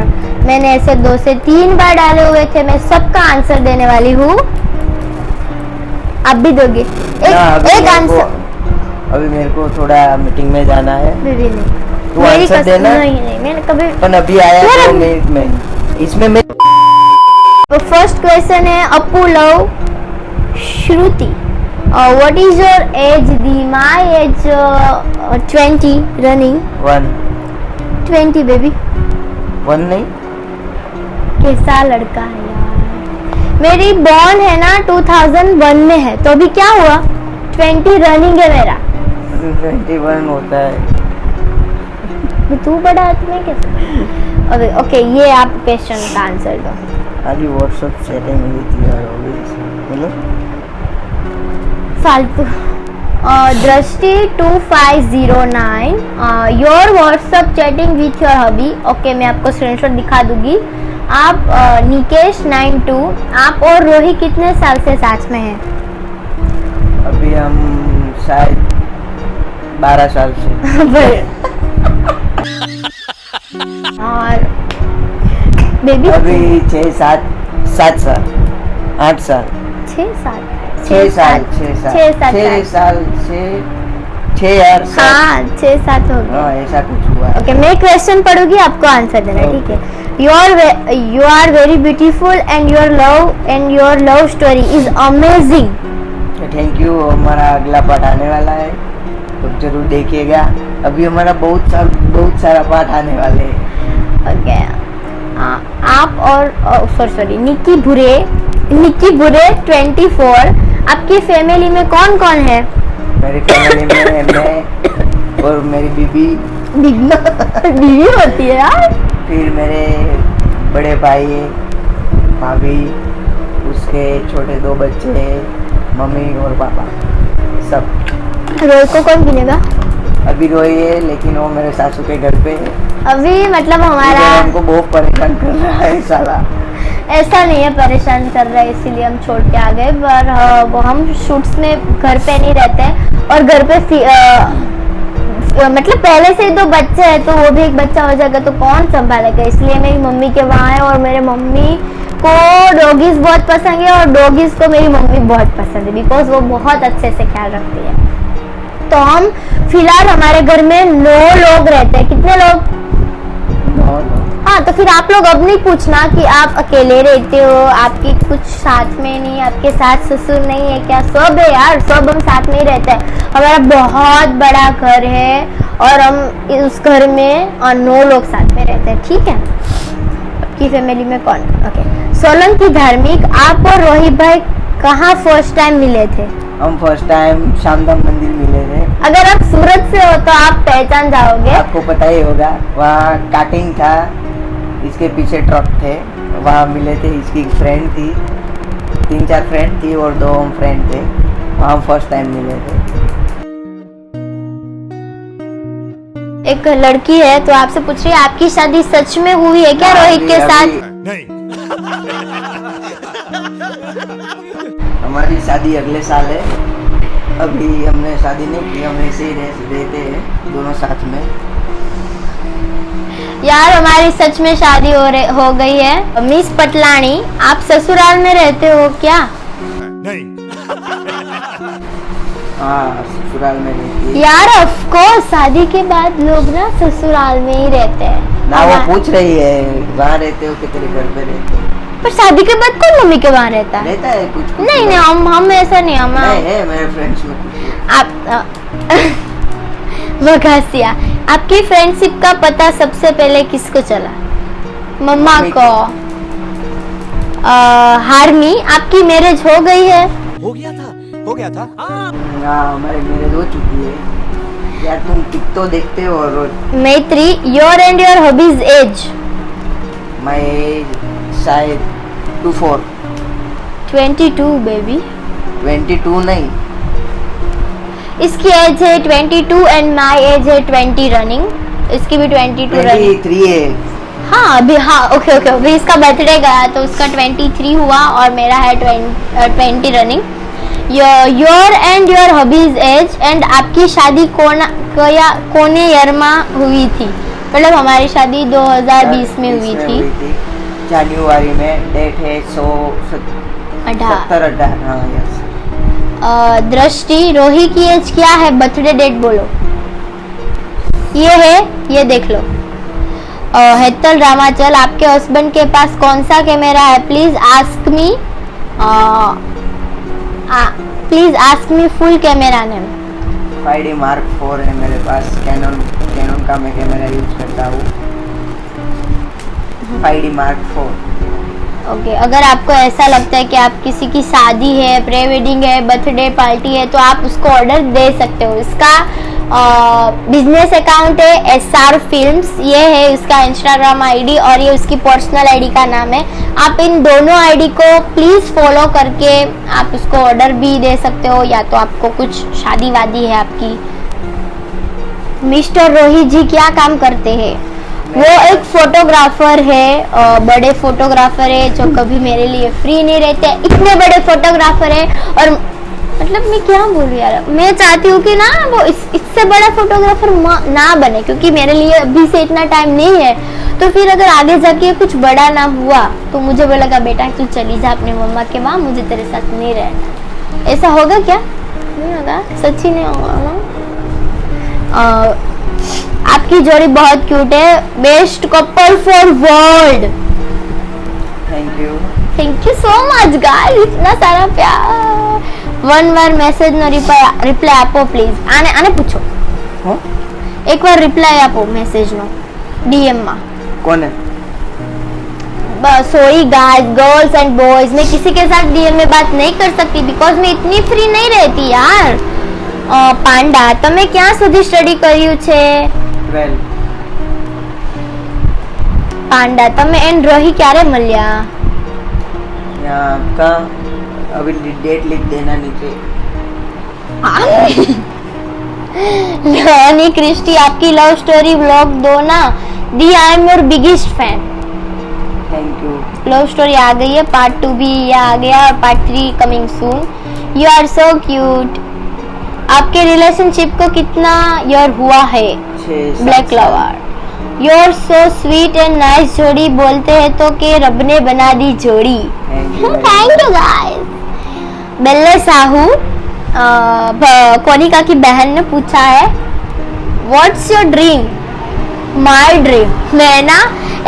मैंने ऐसे 2 से 3 बार डाले हुए थे। मैं सबका आंसर देने वाली हूँ। आप भी दोगे? एक आंसर। अभी मेरे को थोड़ा मीटिंग में जाना है। बेबी नहीं, तू आंसर देना। नहीं मैंने कभी। पर अभी आया 2 मिनट में, इसमें मैं। फर्स्ट क्वेश्चन है Apu love Shruti, what is your age? दी माय एज 20 रनिंग 1 20 बेबी। 1 नहीं, कैसा लड़का है यार। मेरी बॉर्न है ना 2001 में है, तो अभी क्या हुआ? 20 रनिंग है मेरा। 21 होता है। तू बड़ा आदमी कैसे? अबे ओके, ये आप क्वेश्चन का आंसर दो। अभी व्हाट्सएप चैटिंग हुई थी यार, बोलो। फालतू। दृष्टि 2509, your WhatsApp chatting with your hubby. Okay, मैं आपको स्क्रीनशॉट दिखा दूंगी। आप निकेश 92, आप और रोही कितने साल से साथ में हैं? अभी हम शायद 12 साल से। और बेबी अभी 7 साल 8 साल 6 साल 6 साल 6 यार। हाँ 6-7 हो गए। हाँ, ऐसा कुछ हुआ। ओके, मैं क्वेश्चन पढ़ूंगी, आपको आंसर देना, ठीक है? You are very beautiful and your love story is amazing. Thank you. हमारा अगला पार्ट आने वाला है, तो जरूर देखिएगा। अभी हमारा बहुत सारा पार्ट आने वाले हैं। ओके, आप और सॉरी निक्की बुरे 24, आपकी फैमिली में कौन कौन है? मेरी फैमिली में मैं और मेरी बीबी बीवी होती है यार। फिर मेरे बड़े भाई, भाभी, उसके छोटे 2 बच्चे, मम्मी और पापा, सब। रोई को कौन गिनेगा? अभी रोई है, लेकिन वो मेरे सासू के घर पे है। अभी मतलब हमारा हमको बहुत परेशान कर रहा है साला। ऐसा नहीं है परेशान कर रहा है इसीलिए हम छोड़ के आ गए, पर वो हम शूट्स में घर पे नहीं रहते हैं, और घर पे मतलब पहले से ही 2 बच्चे हैं, तो वो भी एक बच्चा हो जाएगा तो कौन संभालेगा, इसलिए मेरी मम्मी के वहाँ है। और मेरे मम्मी को डॉगीज बहुत पसंद है, और डॉगीज को मेरी मम्मी बहुत पसंद है, बिकॉज वो बहुत अच्छे से ख्याल रखती है। तो हम फिलहाल हमारे घर में 9 लोग रहते हैं। कितने लोग? हाँ, तो फिर आप लोग अब नहीं पूछना कि आप अकेले रहते हो, आपकी कुछ साथ में नहीं, आपके साथ ससुर नहीं है क्या? सब है यार, सब हम साथ में ही रहते हैं। हमारा बहुत बड़ा घर है, और हम उस घर में 9 लोग साथ में रहते हैं, ठीक है? आपकी फैमिली में कौन? ओके, सोलंकी धार्मिक, आप और रोहित भाई कहाँ फर्स्ट टाइम मिले थे? हम फर्स्ट टाइम शामधाम मंदिर मिले थे। अगर आप सूरत से हो तो आप पहचान जाओगे। आपको पता ही होगा, वहाँ काटिंग था, इसके पीछे ट्रक थे, वहाँ मिले थे। इसकी फ्रेंड थी, 3-4 फ्रेंड थी और 2 हम फ्रेंड थे, वहाँ फर्स्ट टाइम मिले थे। एक लड़की है तो आपसे पूछ रही है, आपकी शादी सच में हुई है क्या रोहित के साथ? नहीं। हमारी शादी अगले साल है। अभी हमने शादी नहीं की, हम ऐसे ही रहते हैं दोनों साथ में। यार हमारी सच में शादी हो गई है। मिस पटलानी, आप ससुराल में रहते हो क्या? नहीं। हाँ, ससुराल में रहती है। यार ऑफ कोर्स, शादी के बाद लोग ना ससुराल में ही रहते हैं ना। वो पूछ रही है वहाँ रहते हो कि तेरे घर पे रहते हो? पर शादी के बाद कौन मम्मी के वहाँ रहता है? रहता है कुछ नहीं, हम ऐसा नहीं। हम नहीं है, मेरे फ्रेंड्स में कुछ। आप बघासिया, आपकी फ्रेंडशिप का पता सबसे पहले किसको चला? मम्मा को। हार्मी, आपकी मैरिज हो गई है? हो गया था। हाँ, हमारी मैरिज हो चुकी है। यार तुम टिक तो देखते हो रोज। Maitri, your and your hobbies age? My age शायद 24। 22 बेबी। 22 नहीं, इसकी एज है 22 एंड माय एज है 20 रनिंग। इसकी भी 22 रनिंग। 23 है। हाँ अभी, हाँ ओके अभी इसका बर्थडे गया तो उसका 23 हुआ और मेरा है 20 running. Your and your hobbies age and आपकी शादी कोने ईयर में हुई थी? मतलब हमारी शादी 2020 में हुई थी। जनवरी में। डेट है 17-18। हाँ यस। दृष्टि, रोही की एज क्या है, बर्थडे डेट बोलो। ये है, ये देख लो। हेतल रामाचल, आपके हस्बैंड के पास कौन सा कैमरा है, please ask me full camera name. 5D Mark 4 है मेरे पास, कैनन का मैं कैमरा यूज करता हूँ। 5D Mark 4। ओके, अगर आपको ऐसा लगता है कि आप किसी की शादी है, प्री वेडिंग है, बर्थडे पार्टी है, तो आप उसको ऑर्डर दे सकते हो। इसका बिजनेस अकाउंट है SR फिल्म्स, ये है इसका इंस्टाग्राम आईडी और ये उसकी पर्सनल आईडी का नाम है। आप इन दोनों आईडी को प्लीज फॉलो करके आप उसको ऑर्डर भी दे सकते हो, या तो आपको कुछ शादी वादी है आपकी। मिस्टर रोहित जी क्या काम करते हैं? वो एक फोटोग्राफर है, बड़े फोटोग्राफर है जो कभी मेरे लिए फ्री नहीं रहते। इतने बड़े फोटोग्राफर है, और मतलब मैं क्या बोलूं यार, मैं चाहती हूँ कि ना वो इससे बड़ा फोटोग्राफर ना बने, क्योंकि मेरे लिए अभी से इतना टाइम नहीं है। तो फिर अगर आगे जाके कुछ बड़ा ना हुआ तो मुझे बोलेगा बेटा तू चली जा अपनी मम्मा के वहाँ, मुझे तेरे साथ नहीं रहना। ऐसा होगा क्या? नहीं होगा, सच्ची नहीं होगा ना। आपकी जोड़ी बहुत क्यूट है, best couple for world. Thank you so much guys, इतना सारा प्यार। वन बार मैसेज નો રિપ્લાય આપો પ્લીઝ। આને પૂછો, એક વાર રિપ્લાય આપો મેસેજ નો DM માં। કોને? Sorry guys, girls and boys, मैं किसी के साथ DM में बात नहीं कर सकती बिकॉज मैं इतनी फ्री नहीं रहती यार। પાંડા, તમે ક્યાં સુધી સ્ટડી કર્યું છે? 12। પાંડા, તમે એન્ડ રોહી ક્યારે મળ્યા? यहाँ आपका अभी डेट लिख देना नीचे। लॉनी क्रिस्टी, आपकी लव स्टोरी व्लॉग दो ना। दी I am your biggest fan. Thank you. Love story आ गई है, पार्ट 2 भी ये आ गया और part 3 coming soon. You are so cute. आपके रिलेशनशिप को कितना ईयर हुआ है? 6। Black lover, you're so sweet and nice जोड़ी, बोलते हैं तो कि रब ने बना दी जोड़ी। Thank you guys. बेल्ले साहू, कोनिका की बहन ने पूछा है what's your dream? My dream, मैं ना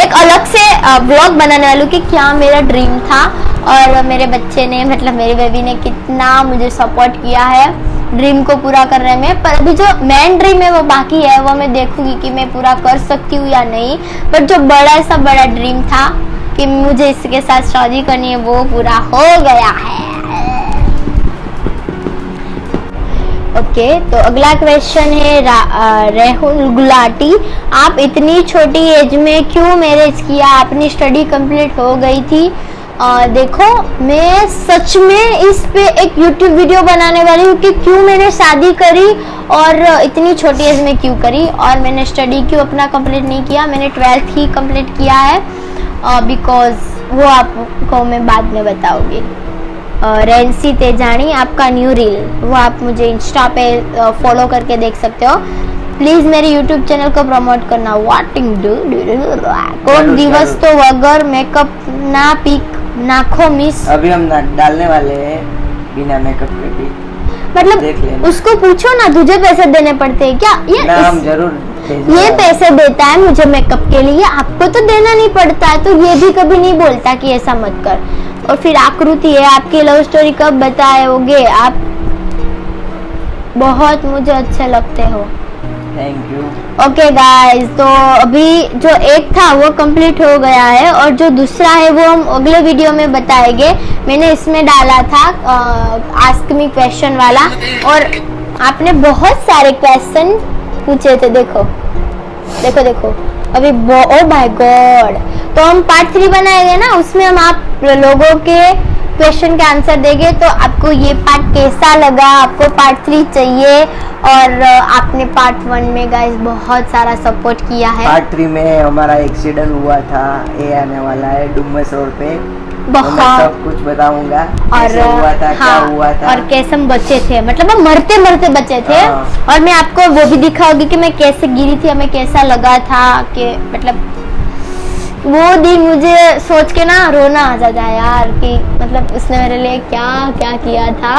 एक अलग से व्लॉग बनाने वाली हूँ कि क्या मेरा ड्रीम था, और मेरे बच्चे ने मतलब मेरी बेबी ने कितना मुझे सपोर्ट किया है ड्रीम को पूरा करने में। पर अभी जो मेन ड्रीम है वो बाकी है, वो मैं देखूंगी कि मैं पूरा कर सकती हूँ या नहीं। पर जो बड़ा बड़ा ड्रीम था कि मुझे इसके साथ शादी करनी है, वो पूरा हो गया है। ओके, तो अगला क्वेश्चन है राहुल गुलाटी, आप इतनी छोटी एज में क्यों मैरिज किया? अपनी स्टडी कंप्लीट हो गई थी। देखो, मैं सच में इस पे एक YouTube वीडियो बनाने वाली हूँ कि क्यों मैंने शादी करी और इतनी छोटी एज में क्यों करी, और मैंने स्टडी क्यों अपना कंप्लीट नहीं किया। मैंने 12th ही कंप्लीट किया है, बिकॉज वो आपको मैं बाद में बताऊंगी। रेंसी तेजानी, आपका न्यू रील, वो आप मुझे इंस्टा पे फॉलो करके देख सकते हो। प्लीज मेरे YouTube चैनल को प्रमोट करना। वाटिंग डू कोई दिवस तो वगर मेकअप ना पिक नाखो मिस। अभी हम डालने वाले हैं बिना मेकअप के भी, मतलब उसको पूछो ना, तुझे पैसे देने पड़ते हैं क्या? ये ना, हम जरूर ये पैसे देता है मुझे मेकअप के लिए, आपको तो देना नहीं पड़ता है। तो ये भी कभी नहीं बोलता कि ऐसा मत कर। और फिर आकृति है, आपकी लव स्टोरी कब बताओगे? आप बहुत मुझे अच्छे लगते हो। Thank you. ओके गाइस, तो अभी जो एक था वो कंप्लीट हो गया है, और जो दूसरा है वो हम अगले वीडियो में बताएंगे। मैंने इसमें डाला था आस्क मी क्वेश्चन वाला, और आपने बहुत सारे क्वेश्चन पूछे थे। देखो देखो देखो, अभी ओ माय गॉड। तो हम पार्ट 3 बनाएंगे ना, उसमें हम आप लोगों के क्वेश्चन के आंसर देंगे। तो आपको ये पार्ट कैसा लगा, आपको पार्ट 3 चाहिए? और आपने पार्ट 1 में गाइस बहुत सारा सपोर्ट किया है। पार्ट 3 में हमारा एक्सीडेंट हुआ था, ये आने वाला है डुमस रोड पे, बहुत मैं सब कुछ बताऊंगा। और हुआ था, क्या हुआ था, और कैसे हम बचे थे, मतलब हम मरते मरते बचे थे। और मैं आपको वो भी दिखाऊंगी कि मैं कैसे गिरी थी, हमें कैसा लगा था, कि मतलब वो दिन मुझे सोच के ना रोना आ जाता है यार, कि मतलब उसने मेरे लिए क्या क्या किया था।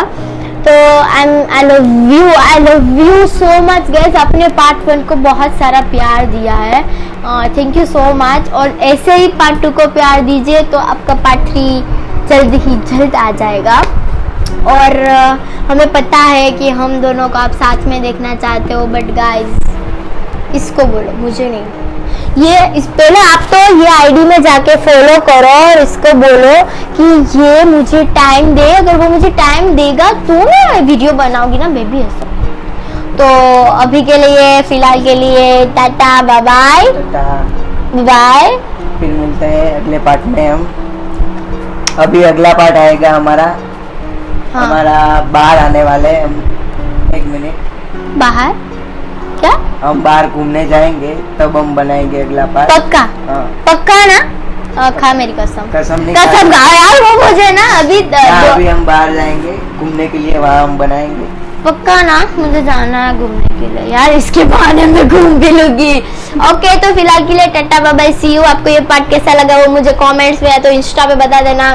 तो I love you so much guys. अपने पार्ट 1 को बहुत सारा प्यार दिया है, थैंक यू सो मच। और ऐसे ही पार्ट 2 को प्यार दीजिए तो आपका पार्ट 3 जल्द आ जाएगा। और हमें पता है कि हम दोनों को आप साथ में देखना चाहते हो, बट गाइस इसको बोलो, मुझे नहीं। पहले आप तो ये आईडी में जाके फॉलो करो और इसको बोलो कि ये मुझे टाइम दे। अगर वो मुझे टाइम देगा तो मैं वीडियो बनाऊंगी ना बेबी, ऐसा। तो अभी के लिए, फिलहाल के लिए टाटा बाय बाय बाय। फिर मिलते हैं अगले पार्ट में। हम अभी अगला पार्ट आएगा हमारा, हाँ। हमारा बाहर आने वाले हम। 1 मिनट, बाहर क्या? हम बाहर घूमने जाएंगे तब हम बनाएंगे अगला पार्ट। पक्का? हाँ। पक्का ना? खा मेरी कसम। कसम नहीं कसम खा यार, वो मुझे ना अभी अभी हम बाहर जाएंगे घूमने के लिए, वहाँ हम बनाएंगे। पक्का ना? मुझे जाना है घूमने के लिए यार, इसके बहाने में घूम भी लूंगी। ओके, तो फिलहाल के लिए tata bye bye, see you. आपको ये पार्ट कैसा लगा वो मुझे कमेंट्स में या तो इंस्टा पे बता देना।